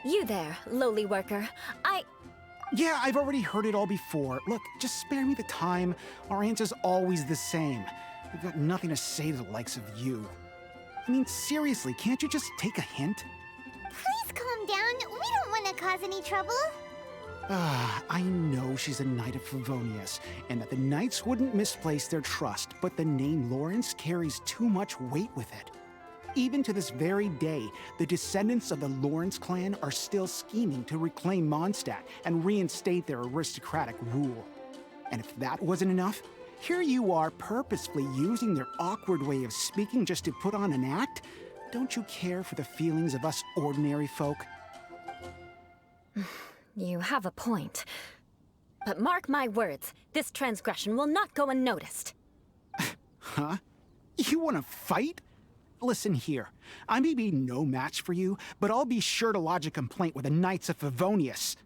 You there, lowly worker. Yeah, I've already heard it all before. Look, just spare me the time. Our answer's always the same. We've got nothing to say to the likes of you. I mean, seriously, can't you just take a hint? Please calm down. We don't want to cause any trouble. I know she's a Knight of Favonius, and that the Knights wouldn't misplace their trust, but the name Lawrence carries too much weight with it. Even to this very day, the descendants of the Lawrence clan are still scheming to reclaim Mondstadt and reinstate their aristocratic rule. And if that wasn't enough, here you are purposefully using their awkward way of speaking just to put on an act? Don't you care for the feelings of us ordinary folk? You have a point. But mark my words, this transgression will not go unnoticed. Huh? You want to fight? Listen here, I may be no match for you, but I'll be sure to lodge a complaint with the Knights of Favonius.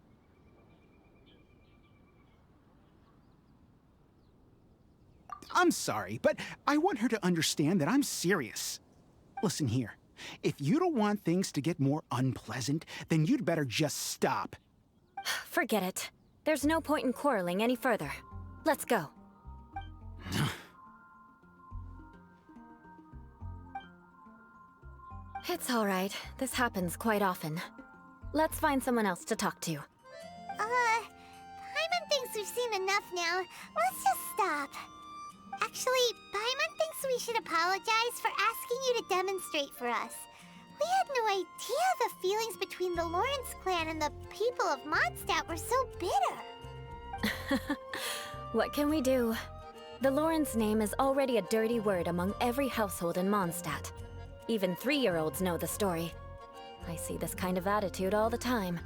I'm sorry, but I want her to understand that I'm serious. Listen here, if you don't want things to get more unpleasant, then you'd better just stop. Forget it. There's no point in quarreling any further. Let's go. It's all right. This happens quite often. Let's find someone else to talk to. Paimon thinks we've seen enough now. Let's just stop. Actually, Paimon thinks we should apologize for asking you to demonstrate for us. We had no idea the feelings between the Lawrence clan and the people of Mondstadt were so bitter. What can we do? The Lawrence name is already a dirty word among every household in Mondstadt. Even 3-year-olds know the story. I see this kind of attitude all the time.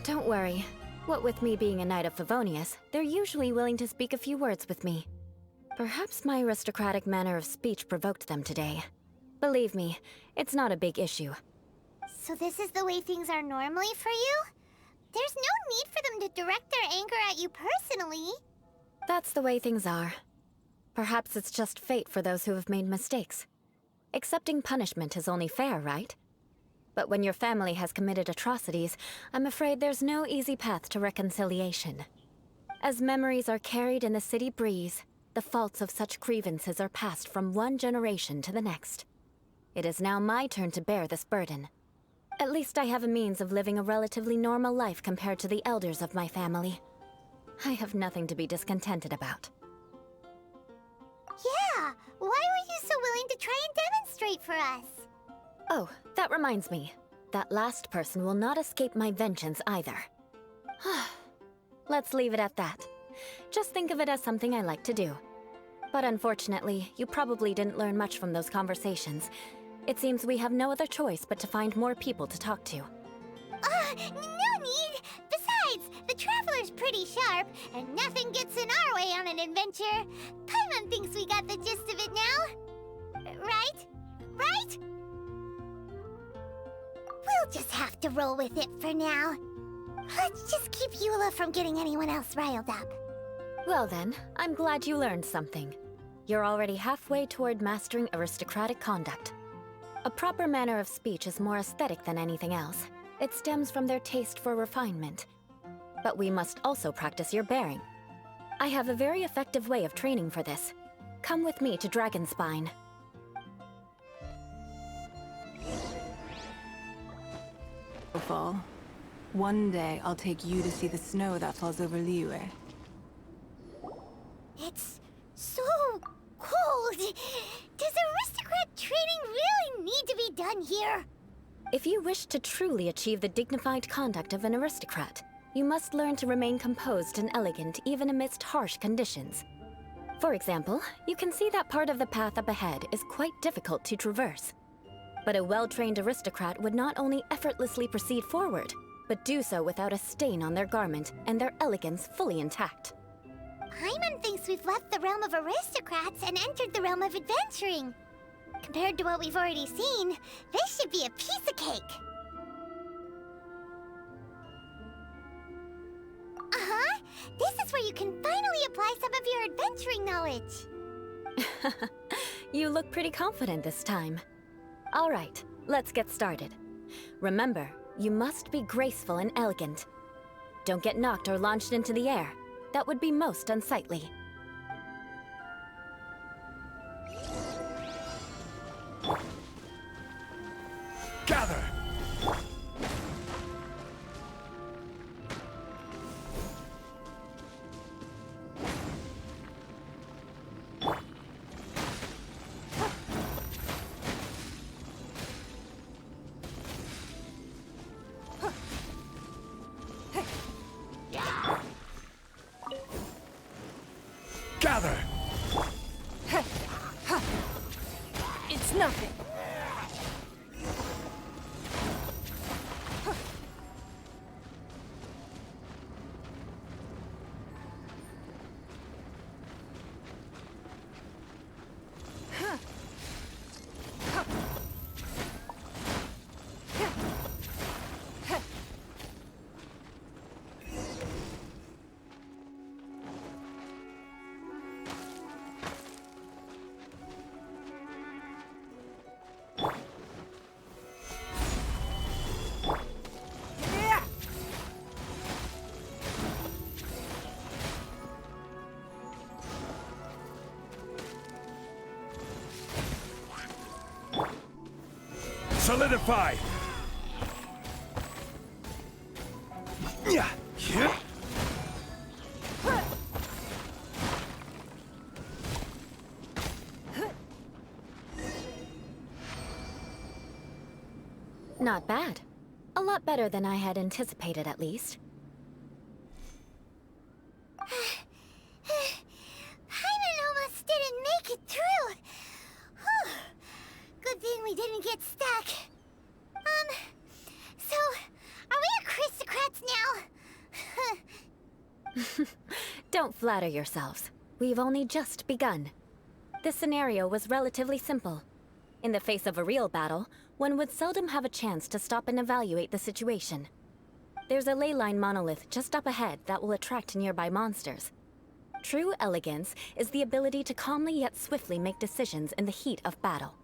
Don't worry. What with me being a Knight of Favonius, they're usually willing to speak a few words with me. Perhaps my aristocratic manner of speech provoked them today. Believe me, it's not a big issue. So this is the way things are normally for you? There's no need for them to direct their anger at you personally. That's the way things are. Perhaps it's just fate for those who have made mistakes. Accepting punishment is only fair, right? But when your family has committed atrocities, I'm afraid there's no easy path to reconciliation. As memories are carried in the city breeze, the faults of such grievances are passed from one generation to the next. It is now my turn to bear this burden. At least I have a means of living a relatively normal life compared to the elders of my family. I have nothing to be discontented about. Yeah, why were you so willing to try and demonstrate for us? Oh, that reminds me. That last person will not escape my vengeance either. Let's leave it at that. Just think of it as something I like to do. But unfortunately, you probably didn't learn much from those conversations. It seems we have no other choice but to find more people to talk to. No need! Besides, the Traveler's pretty sharp, and nothing gets in our way on an adventure. Paimon thinks we got the gist of it now. Right? Right? We'll just have to roll with it for now. Let's just keep Eula from getting anyone else riled up. Well then, I'm glad you learned something. You're already halfway toward mastering aristocratic conduct. A proper manner of speech is more aesthetic than anything else. It stems from their taste for refinement. But we must also practice your bearing. I have a very effective way of training for this. Come with me to Dragonspine. Fall. One day, I'll take you to see the snow that falls over Liyue. It's so cold. Does aristocrat training really need to be done here? If you wish to truly achieve the dignified conduct of an aristocrat, you must learn to remain composed and elegant even amidst harsh conditions. For example, you can see that part of the path up ahead is quite difficult to traverse. But a well-trained aristocrat would not only effortlessly proceed forward, but do so without a stain on their garment and their elegance fully intact. Paimon thinks we've left the realm of aristocrats and entered the realm of adventuring. Compared to what we've already seen, this should be a piece of cake. Uh-huh. This is where you can finally apply some of your adventuring knowledge. You look pretty confident this time. All right, let's get started. Remember, you must be graceful and elegant. Don't get knocked or launched into the air. That would be most unsightly. Gather! Gather! It's nothing. Solidify! Yeah. Yeah. Not bad. A lot better than I had anticipated, at least. Paimon almost didn't make it through. Whew. Good thing we didn't get stuck. So, are we aristocrats now? Don't flatter yourselves. We've only just begun. This scenario was relatively simple. In the face of a real battle, one would seldom have a chance to stop and evaluate the situation. There's a ley line monolith just up ahead that will attract nearby monsters. True elegance is the ability to calmly yet swiftly make decisions in the heat of battle.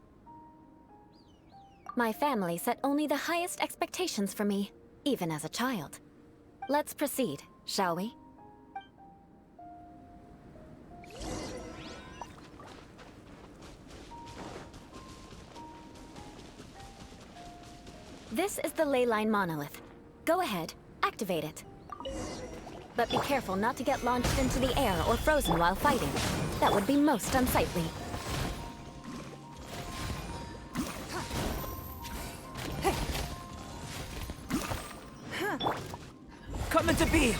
My family set only the highest expectations for me, even as a child. Let's proceed, shall we? This is the ley line monolith. Go ahead, activate it. But be careful not to get launched into the air or frozen while fighting. That would be most unsightly. Coming to be!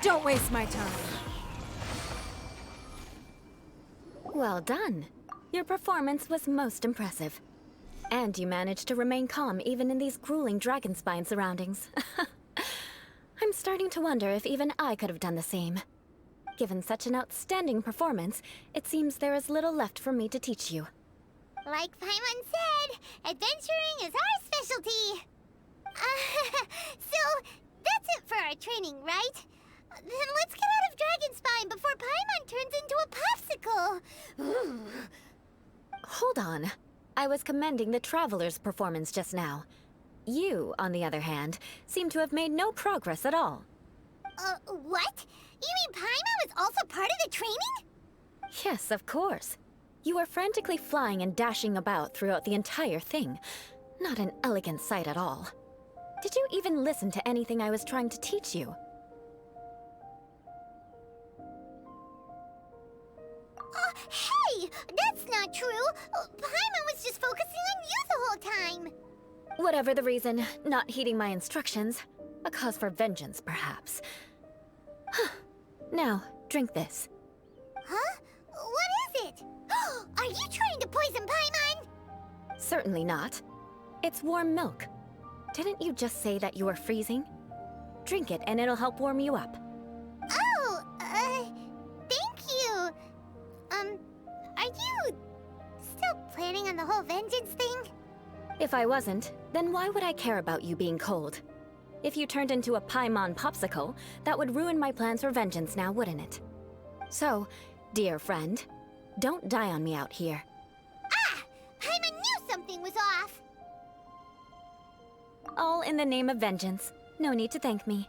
Don't waste my time. Well done. Your performance was most impressive. And you managed to remain calm even in these grueling dragon spine surroundings. I'm starting to wonder if even I could have done the same. Given such an outstanding performance, it seems there is little left for me to teach you. Like Paimon said, adventuring is our specialty. So, that's it for our training, right? Then let's get out of Dragon Spine before Paimon turns into a popsicle. Hold on. I was commending the Traveler's performance just now. You, on the other hand, seem to have made no progress at all. What? You mean Paimon was also part of the training? Yes, of course. You were frantically flying and dashing about throughout the entire thing. Not an elegant sight at all. Did you even listen to anything I was trying to teach you? Hey! That's not true! Paimon was just focusing on you the whole time! Whatever the reason, not heeding my instructions. A cause for vengeance, perhaps. Now, drink this. Huh? What is it? Are you trying to poison Paimon? Certainly not. It's warm milk. Didn't you just say that you were freezing? Drink it and it'll help warm you up. Oh, thank you. Are you still planning on the whole vengeance thing? If I wasn't, then why would I care about you being cold? If you turned into a Paimon popsicle, that would ruin my plans for vengeance now, wouldn't it? So, dear friend, don't die on me out here. Ah! Paimon knew something was off! All in the name of vengeance. No need to thank me.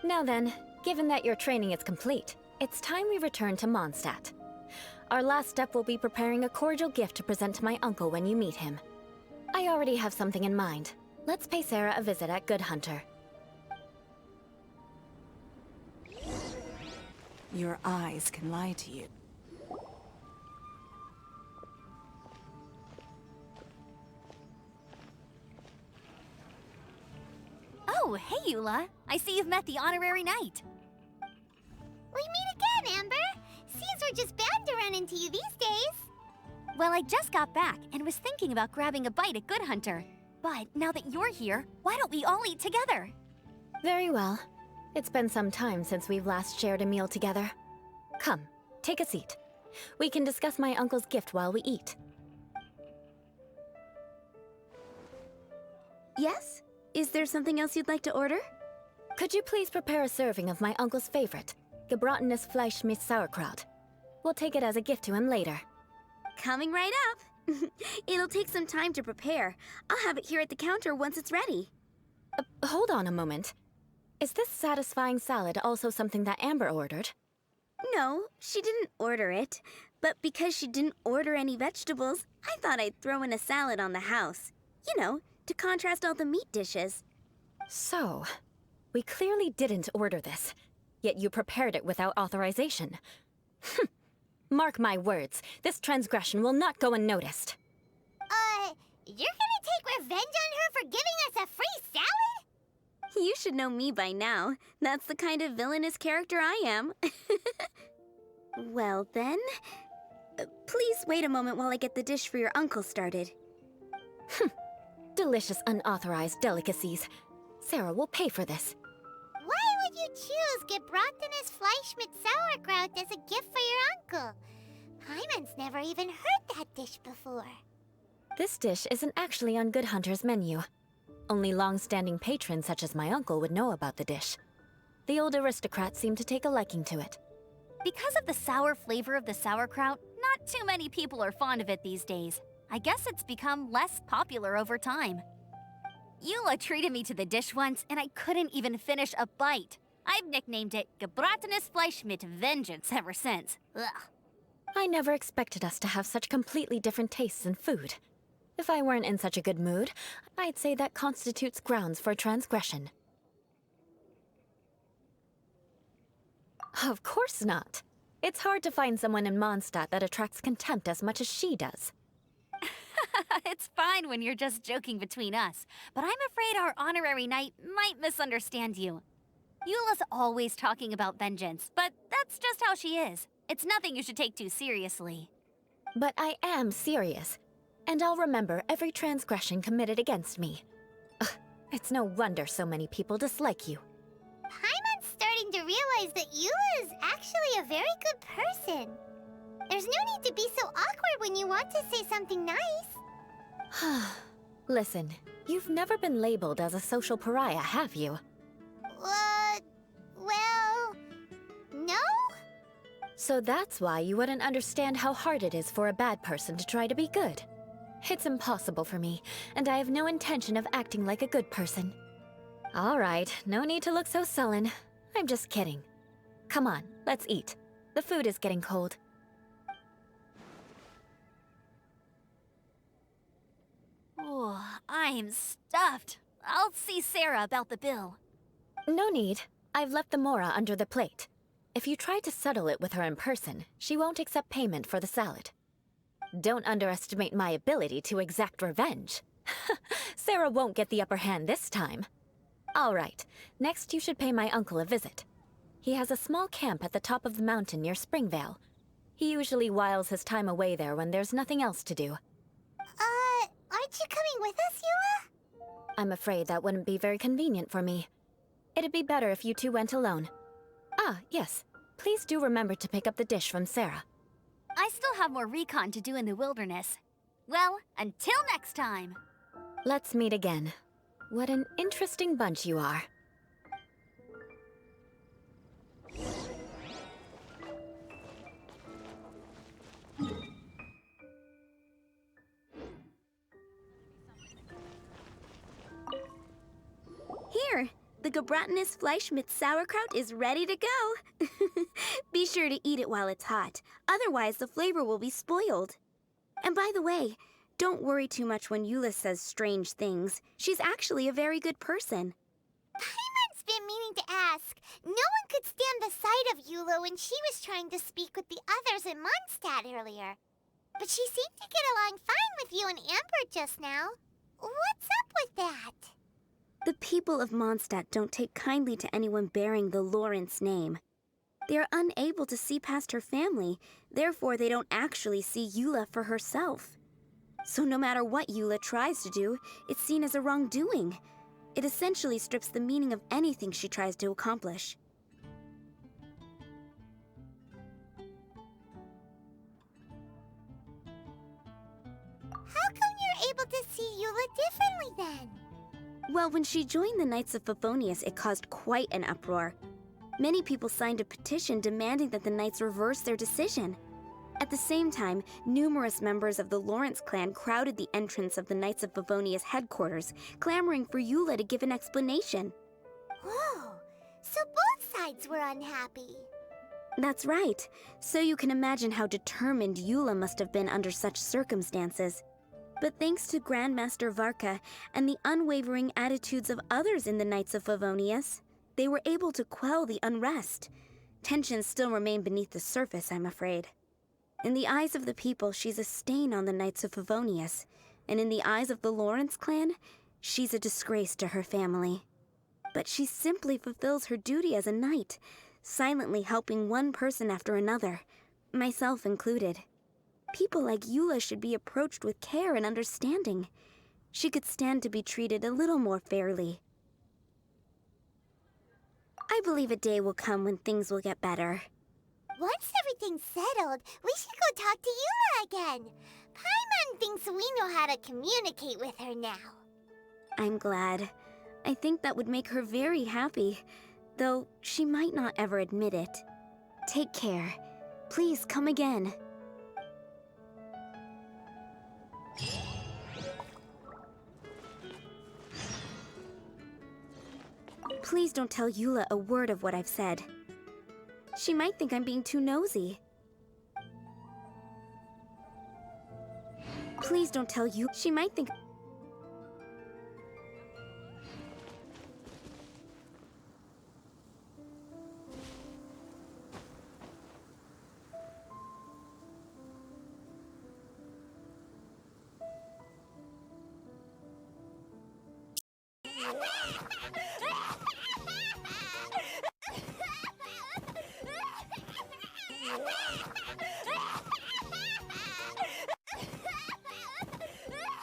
Now then, given that your training is complete, it's time we return to Mondstadt. Our last step will be preparing a cordial gift to present to my uncle when you meet him. I already have something in mind. Let's pay Sarah a visit at Good Hunter. Your eyes can lie to you. Oh, hey, Eula. I see you've met the honorary knight. We meet again, Amber! Seems we're just bound to run into you these days. Well, I just got back and was thinking about grabbing a bite at Good Hunter. But now that you're here, why don't we all eat together? Very well. It's been some time since we've last shared a meal together. Come, take a seat. We can discuss my uncle's gift while we eat. Yes? Is there something else you'd like to order? Could you please prepare a serving of my uncle's favorite, gebratenes Fleisch mit Sauerkraut? We'll take it as a gift to him later. Coming right up. It'll take some time to prepare. I'll have it here at the counter once it's ready. Hold on a moment. Is this satisfying salad also something that Amber ordered? No, she didn't order it. But because she didn't order any vegetables, I thought I'd throw in a salad on the house. You know, to contrast all the meat dishes. So, we clearly didn't order this, yet you prepared it without authorization. Mark my words, this transgression will not go unnoticed. You're gonna take revenge on her for giving us a free salad? You should know me by now. That's the kind of villainous character I am. Well then, please wait a moment while I get the dish for your uncle started. Delicious unauthorized delicacies. Sarah will pay for this. Why would you choose gebratenes Fleisch mit Sauerkraut as a gift for your uncle? Paimon's never even heard that dish before. This dish isn't actually on Good Hunter's menu. Only long-standing patrons such as my uncle would know about the dish. The old aristocrats seem to take a liking to it. Because of the sour flavor of the sauerkraut, not too many people are fond of it these days. I guess it's become less popular over time. Eula treated me to the dish once, and I couldn't even finish a bite. I've nicknamed it gebratenes Fleisch mit Vengeance ever since. Ugh. I never expected us to have such completely different tastes in food. If I weren't in such a good mood, I'd say that constitutes grounds for transgression. Of course not. It's hard to find someone in Mondstadt that attracts contempt as much as she does. It's fine when you're just joking between us, but I'm afraid our honorary knight might misunderstand you. Eula's always talking about vengeance, but that's just how she is. It's nothing you should take too seriously. But I am serious, and I'll remember every transgression committed against me. Ugh, it's no wonder so many people dislike you. Paimon's starting to realize that Eula is actually a very good person. There's no need to be so awkward when you want to say something nice. Listen, you've never been labeled as a social pariah, have you? Well, no? So that's why you wouldn't understand how hard it is for a bad person to try to be good. It's impossible for me, and I have no intention of acting like a good person. All right, no need to look so sullen. I'm just kidding. Come on, let's eat. The food is getting cold. Oh, I'm stuffed. I'll see Sarah about the bill. No need. I've left the mora under the plate. If you try to settle it with her in person, she won't accept payment for the salad. Don't underestimate my ability to exact revenge. Sarah won't get the upper hand this time. All right, next you should pay my uncle a visit. He has a small camp at the top of the mountain near Springvale. He usually whiles his time away there when there's nothing else to do. Aren't you coming with us, Eula? I'm afraid that wouldn't be very convenient for me. It'd be better if you two went alone. Ah, yes. Please do remember to pick up the dish from Sarah. I still have more recon to do in the wilderness. Well, until next time. Let's meet again. What an interesting bunch you are. Here, the Gebratinous Fleischmitz sauerkraut is ready to go. Be sure to eat it while it's hot, otherwise the flavor will be spoiled. And by the way, don't worry too much when Eula says strange things. She's actually a very good person. Paimon's been meaning to ask. No one could stand the sight of Eula when she was trying to speak with the others in Mondstadt earlier. But she seemed to get along fine with you and Amber just now. What's up with that? The people of Mondstadt don't take kindly to anyone bearing the Lawrence name. They are unable to see past her family, therefore they don't actually see Eula for herself. So no matter what Eula tries to do, it's seen as a wrongdoing. It essentially strips the meaning of anything she tries to accomplish. How come you're able to see Eula differently then? Well, when she joined the Knights of Favonius, it caused quite an uproar. Many people signed a petition demanding that the Knights reverse their decision. At the same time, numerous members of the Lawrence clan crowded the entrance of the Knights of Favonius headquarters, clamoring for Eula to give an explanation. Whoa, so both sides were unhappy. That's right. So you can imagine how determined Eula must have been under such circumstances. But thanks to Grandmaster Varka and the unwavering attitudes of others in the Knights of Favonius, they were able to quell the unrest. Tensions still remain beneath the surface, I'm afraid. In the eyes of the people, she's a stain on the Knights of Favonius, and in the eyes of the Lawrence clan, she's a disgrace to her family. But she simply fulfills her duty as a knight, silently helping one person after another, myself included. People like Eula should be approached with care and understanding. She could stand to be treated a little more fairly. I believe a day will come when things will get better. Once everything's settled, we should go talk to Eula again. Paimon thinks we know how to communicate with her now. I'm glad. I think that would make her very happy, though she might not ever admit it. Take care. Please come again. Please don't tell Eula a word of what I've said. She might think I'm being too nosy. Please don't tell you. She might think...